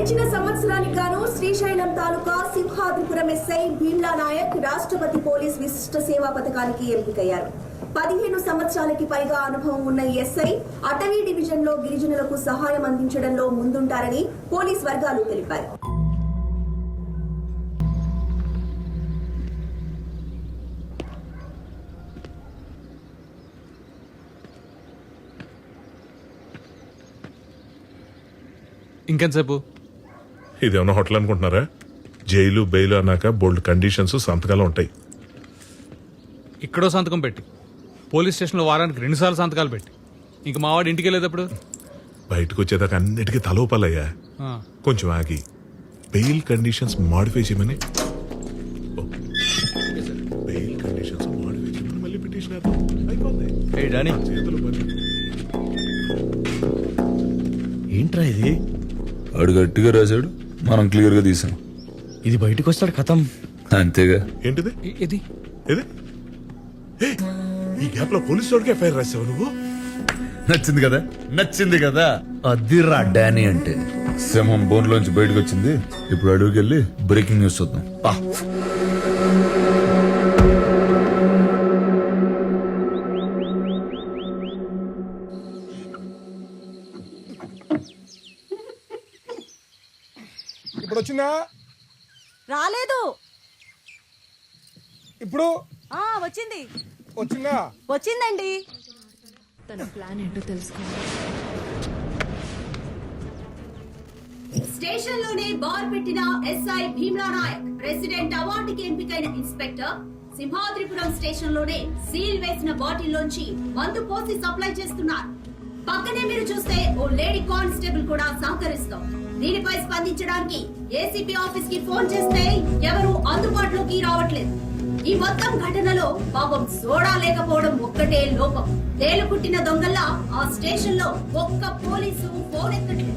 గడిచిన సంవత్సరానికి గాను శ్రీశైలం తాలూకా సింహాద్రిపురం ఎస్ఐ భీమ్లా నాయక్ రాష్ట్రపతి పోలీస్ విశిష్ట సేవా పథకానికి ఎంపికయ్యారు. 15 సంవత్సరాలకి పైగా అనుభవం ఉన్న ఈ ఎస్ఐ అటవీ డివిజన్ లో గిరిజనులకు సహాయం అందించడంలో ముందుంటారని పోలీస్ వర్గాలు తెలిపారు. ఇంకెంతసేపు? ఇదేమన్నా హోటల్ అనుకుంటున్నారా? జైలు బెయిల్ అన్నాక బోల్డ్ కండిషన్స్ సంతకాలు ఉంటాయి. ఇక్కడో సంతకం పెట్టి పోలీస్ స్టేషన్లో వారానికి 2 సార్లు సంతకాలు పెట్టి ఇంక మావాడు ఇంటికి వెళ్ళేటప్పుడు బయటకు వచ్చేదాకా అన్నిటికీ తలోపాలయ్యా. కొంచెం ఆగి బెయిల్ కండిషన్స్ మాడిఫై చేయమని బెయిల్ కండిషన్స్ మాడిఫై చేయమని మళ్ళీ పిటిషన్ అయిపోతుంది. చేతులు పని ఏంట్రా ఇది? ఆడు గట్టిగా రాశాడు, మనం క్లియర్ గా తీసాం. ఇది బయటకు వస్తాడు కథం. అంతేగా. ఏంటిది ఇది ఇది? ఈ గ్యాప్ లో పోలీసు వాడికి ఎఫ్ఐఆర్ రాసావు నువ్వు? నచ్చింది కదా, నచ్చింది కదా. అదిరా డానీ అంటే. సింహం బోన్ లోంచి బయటకు వచ్చింది. ఇప్పుడు అడుగుకి వెళ్ళి బ్రేకింగ్ న్యూస్ చూద్దాం. ఇప్పుడు వచ్చిందా? రాలేదు. ఇప్పుడు వచ్చింది. వచ్చిందా? వచ్చిందండి. తన ప్లాన్ ఏంటో తెలుసుకోవాలి. స్టేషన్ లోనే బార్ పెట్టిన ఎస్ఐ భీమ్లా నాయక్ ప్రెసిడెంట్ అవార్డుకి ఎంపికైన ఇన్స్పెక్టర్ సింహాద్రిపురం స్టేషన్ లోనే సీల్ వేసిన బాటిల్ లోంచి మందు పోసి సప్లై చేస్తున్నారు. పక్కనే మీరు చూస్తే ఓ లేడీ కానిస్టేబుల్ కూడా సహకరిస్తాం. దీనిపై స్పందించడానికి ఏసీపీ ఆఫీస్ కి ఫోన్ చేస్తే ఎవరు అందుబాటులోకి రావట్లేదు. ఈ మొత్తం ఘటనలో పాపం సోడా లేకపోవడం ఒక్కటే లోపం. తేలు కుట్టిన దొంగల్లా ఆ స్టేషన్ లో ఒక్క పోలీసు ఫోన్ ఎక్కట్లేదు.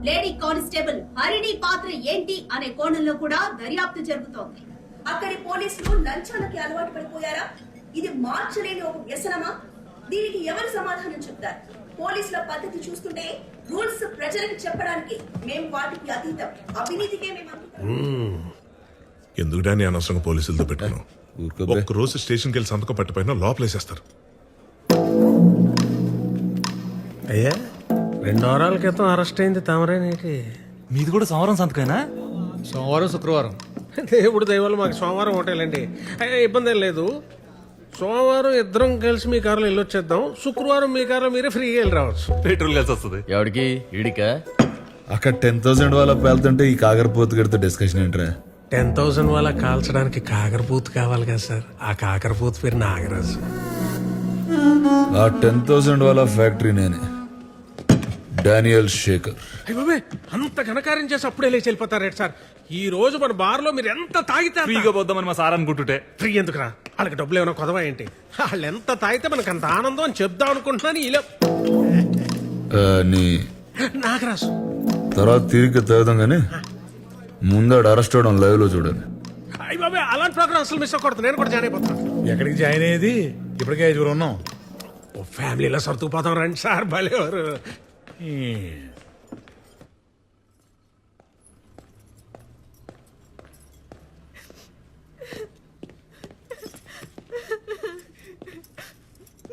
లేడీ కానిస్టేబుల్ హరిణి పాత్ర ఏంటి అనే కోణంలో కూడా దర్యాప్తు జరుగుతోంది. అక్కడి పోలీసులు లంచాలకి అలవాటు పడిపోయారా? ఇది మార్చలేని ఒక వ్యసనమా? దీనికి ఎవరు సమాధానం చెప్తారు? పోలీసుల పద్ధతి చూస్తుంటే రూల్స్ ప్రజలకు చెప్పడానికి మేము వాటికి అతీతం, అవినీతికే మేము ఎందుకు డాని అనవసరంగా పోలీసులతో పెట్టుకున్నాం? ఒక్క రోజు స్టేషన్కి వెళ్ళి సంతకం పట్టిపోయినా లోపలేసేస్తారు. అయ్యా 2 వారాల క్రితం అరెస్ట్ అయింది తామరేనేటి? మీది కూడా సోమవారం సంతకైనా? సోమవారం శుక్రవారం. దేవుడు దయవల్ల మాకు సోమవారం హోటలండి. అయ్యా ఇబ్బంది ఏం లేదు. సోమవారం ఇద్దరం కలిసి మీ కారులో వెళ్ళొచ్చేద్దాం. శుక్రవారం మీ కారులో మీరే ఫ్రీగా వెళ్ళి రావచ్చు. పెట్రోల్ కలిసి వస్తుంది. ఎవడికి? ఈడికా? అక్కడ 10,000 వాళ్ళ పేలుతుంటే ఈ కాకరపోతు గడితో డిస్కషన్ ఏంట్రా? 10,000 వాళ్ళ కాల్చడానికి కాకరపూత్ కావాలి కదా సార్. ఆ కాకరపూత్ పేరు నాగరాజు. ఆ 10,000 వాళ్ళ ఫ్యాక్టరీ నేనే, డానియల్ శేఖర్. అయ్యే అంత ఘనకార్యం చేసి అప్పుడే లేచి వెళ్ళిపోతారేంటి సార్? ఈ రోజు మన బార్ లో మీరు ఎంత తాగితే ఫ్రీగా పోద్దామని మా సార్ అనుకుంటుంటే. ఫ్రీ ఎందుకురా? వాళ్ళకి డబ్బులు ఏమైనా కొదవా ఏంటి? వాళ్ళు ఎంత తాగితే మనకు అంత ఆనందం అని చెప్దాం అనుకుంటున్నాను. ఇలా నాగరాజు తర్వాత తిరిగి తాగుదాం కానీ ముందాడు అరెస్ట్ అవడం లైవ్ లో చూడాలి. అయ్యి బాబాయ్ అలాంటి ప్రోగ్రామ్ అసలు మిస్ అవ్వకూడదు. నేను కూడా జాయిన్ అయిపోతాను. ఎక్కడికి జాయిన్ అయ్యేది? ఇప్పటికే 5 ఉన్నాం. ఓ ఫ్యామిలీలో సర్దుకుపోతాం రండి సార్. భలేవారు.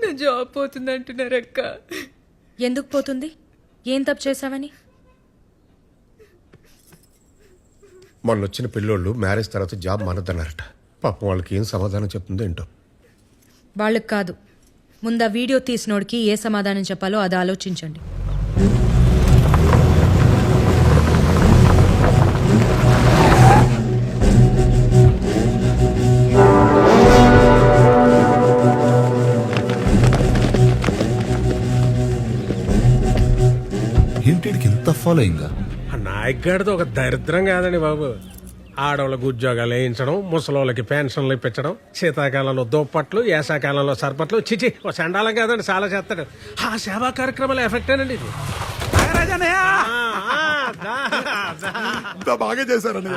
నా జాబ్ పోతుంది అంటున్నారు అక్క. ఎందుకు పోతుంది? ఏం తప్పు చేసావని? మొన్న వచ్చిన పిల్లోళ్ళు మ్యారేజ్ తర్వాత జాబ్ మానద్దన్నారట. పాపం వాళ్ళకి ఏం సమాధానం చెప్తుందో ఏంటో. వాళ్ళకి కాదు, ముందు ఆ వీడియో తీసినోడికి ఏ సమాధానం చెప్పాలో అది ఆలోచించండి. ఏంటి వీడికి ఇంత ఫాలోయింగా? ఆ నాయక్ గారిది ఒక దరిద్రం కాదండి బాబు. ఆడవాళ్ళకు ఉద్యోగాలు వేయించడం, ముసలోళ్ళకి పెన్షన్లు ఇప్పించడం, శీతాకాలంలో దుప్పట్లు, వేసాకాలంలో సర్పట్లు, చిచి ఓ చండాలం కాదండి, చాలా చేస్తాడు. ఆ సేవా కార్యక్రమాల ఎఫెక్టేనండి ఇది. బాగా చేశారండి.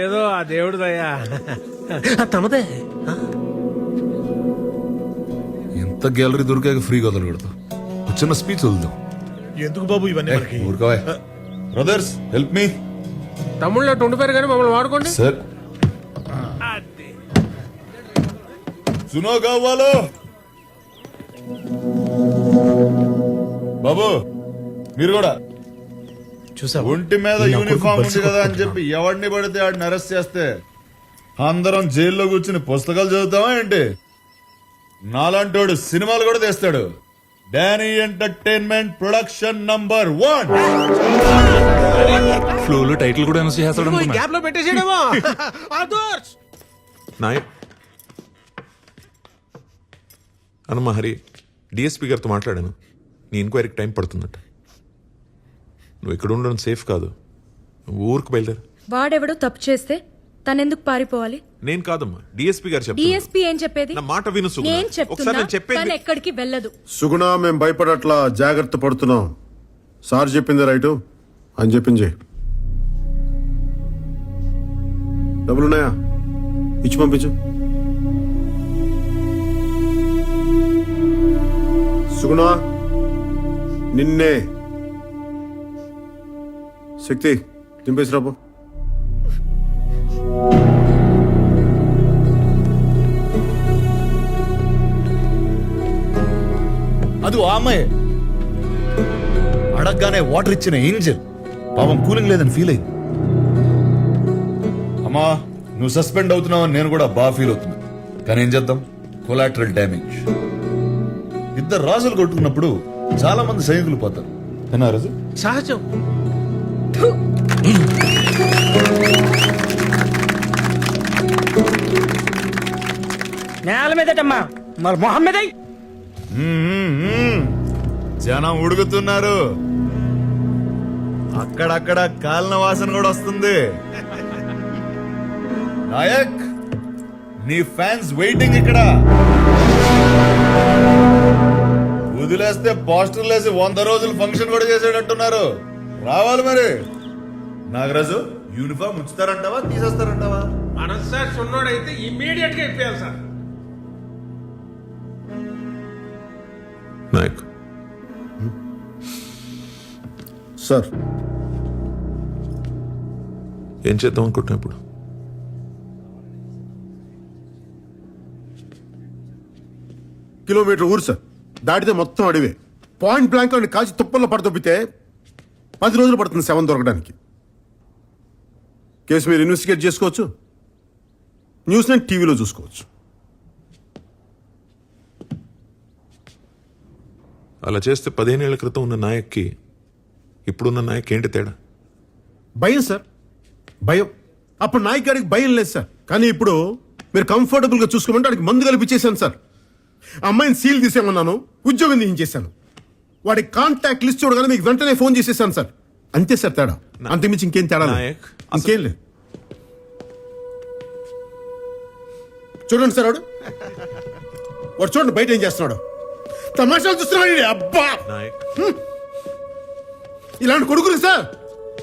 ఏదో ఆ దేవుడు దయ్యా తమదే. ఎంత గ్యాలరీ దొరికాక ఫ్రీగా వదలకూడదు. ఒక చిన్న స్పీచ్ వదులుదాం. ఎందుకు బాబు ఇవన్నీ మనకి? ఊరుకోవే. Brothers help me. తమ్ముళ్ళు ఉండిపోయారు కానీ మమ్మల్ని వాడుకోండి. సార్ సునో కావాలో బాబు, మీరు కూడా చూసావా? ఒంటి మీద యూనిఫామ్ ఉంది కదా అని చెప్పి ఎవడిని పడితే ఆడిని అరెస్ట్ చేస్తే అందరం జైల్లో కూర్చుని పుస్తకాలు చదువుతావా ఏంటి? నాలాంటోడు సినిమాలు కూడా తీస్తాడు. Danny entertainment production number 1. ఫ్లోలో టైటిల్ కూడా అనౌన్స్ చేస్తాడు అనుకున్నా. గ్యాప్ లో పెట్టేసేయడమో. ఆదర్శ్ నాయక్ అన్నమా హరి, డిఎస్పీ గారితో మాట్లాడాను. నీ ఎంక్వైరీకి టైం పడుతుందట. నువ్వు ఇక్కడ ఉండడం సేఫ్ కాదు. నువ్వు ఊరికి బయలుదేరు. వాడెవడో తప్పు చేస్తే తనెందుకు పారిపోవాలి? నేను కాదమ్మా, డిఎస్పీ గారు చెప్తున్నారు. డిఎస్పీ ఏం చెప్పేది? నా మాట విను సుగుణ. నేను ఒకసారి చెప్తున్నా నేను చెప్పేది తను ఎక్కడికి వెళ్ళదు. సుగుణ మేము భయపడట్లా, జాగ్రత్త పడుతున్నాం. సార్ చెప్పింది రైటు అని చెప్పింది. డబ్బులున్నాయా? ఇచ్చి పంపించు. సుగుణ నిన్నే. శక్తి దింపేసి రాబో. అది ఆ అమ్మాయి అడగగానే వాటర్ ఇచ్చిన ఏంజల్ పాపం కూలింగ్ లేదని ఫీల్ అయింది. అమ్మా నువ్వు సస్పెండ్ అవుతున్నావు నేను కూడా బాగా ఫీల్ అవుతున్నా. కానీ ఏం చేద్దాం, కొలాటరల్ డ్యామేజ్. ఇద్దరు రాజులు కొట్టుకున్నప్పుడు చాలా మంది సైనికులు పోతారు. ఏనా రాజు? సహజం. నేల మీదటమ్మా మరి మొహమ్మద్ జనం ఉడుకుతున్నారు. అక్కడక్కడ కాలిన వాసన కూడా వస్తుంది. నాయక్ నీ ఫ్యాన్స్ వెయిటింగ్ ఇక్కడ. వదిలేస్తే పోస్టర్లు వేసి 100 రోజులు ఫంక్షన్ కూడా చేసేటట్టున్నారు. రావాలి మరి. నాగరాజు యూనిఫామ్ ఉంచుతారంటావా తీసేస్తారంటావా? మనసారి సున్నోడైతే ఇమ్మీడియట్ గా ఇప్పేయాలి సార్. నాయక్ సార్ ఏం చేద్దాం అనుకుంటున్నా ఇప్పుడు? కిలోమీటర్ ఊరు సార్, దాటితే మొత్తం అడివే. పాయింట్ బ్లాంక్ అని కాల్చి తుప్పల్లో పడదొబ్బితే 10 రోజులు పడుతుంది శవం దొరకడానికి. కేసు మీరు ఇన్వెస్టిగేట్ చేసుకోవచ్చు, న్యూస్ నేను టీవీలో చూసుకోవచ్చు. అలా చేస్తే 15 ఏళ్ల క్రితం ఉన్న నాయక్కి ఇప్పుడున్న నాయక్ ఏంటి తేడా? భయం సార్, భయం. అప్పుడు నాయక్ గారికి భయం లేదు సార్, కానీ ఇప్పుడు మీరు కంఫర్టబుల్గా చూసుకోమంటే వాడికి మందు కల్పించేశాను సార్. అమ్మాయిని సీల్ తీసేమన్నాను, ఉద్యోగం తీయించేశాను. వాడి కాంటాక్ట్ లిస్ట్ చూడగానే మీకు వెంటనే ఫోన్ చేసేసాను సార్. అంతే సార్ తేడా, అంతకుమించి ఇంకేం తేడా లేదు. నాయక్, ఇంకేం లేదు. చూడండి సార్, వాడు చూడండి బయట ఏం చేస్తున్నాడు. తమాషాలు చూస్తున్నాడు. అబ్బా, నాయక్ ఇలాంటి కొడుకులు సార్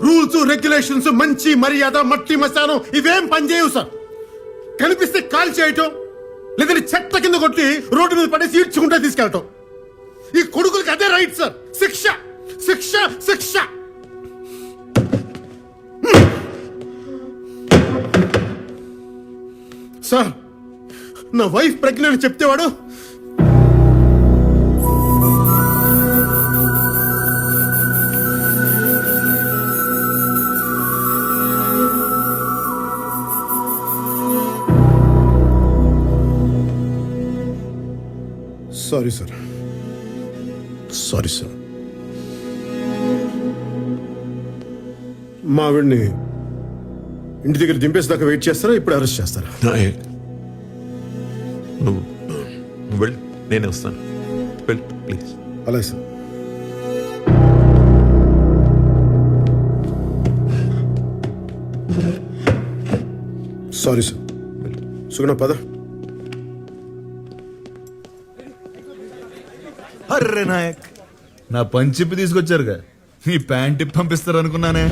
రూల్స్ రెగ్యులేషన్స్, మంచి మర్యాద, మట్టి మసానం ఇవేం పనిచేయవు సార్. కనిపిస్తే కాల్ చేయటం, లేదంటే చెత్త కింద కొట్టి రోడ్డు మీద పడేసి ఈడ్చుకుంటే తీసుకెళ్ళటం. ఈ కొడుకులకి అదే రైట్ సార్. శిక్ష శిక్ష శిక్ష. సార్ నా వైఫ్ ప్రెగ్నెంట్ చెప్తే వాడు సారీ సార్, సారీ సార్. మా ఆవిడ్ని ఇంటి దగ్గర దింపేసేదాకా వెయిట్ చేస్తారా, ఇప్పుడు అరెస్ట్ చేస్తారా? నాయక్ నువ్వు వెళ్ళు, నేనే వస్తాను. వెళ్ళు ప్లీజ్. అలాగే సార్. సారీ సార్ సుగుణ పద. అర్రే నాయక్, నా పంచిప్పి తీసుకొచ్చారుగా, మీ ప్యాంట్ ఇప్పి పంపిస్తారు అనుకున్నానే.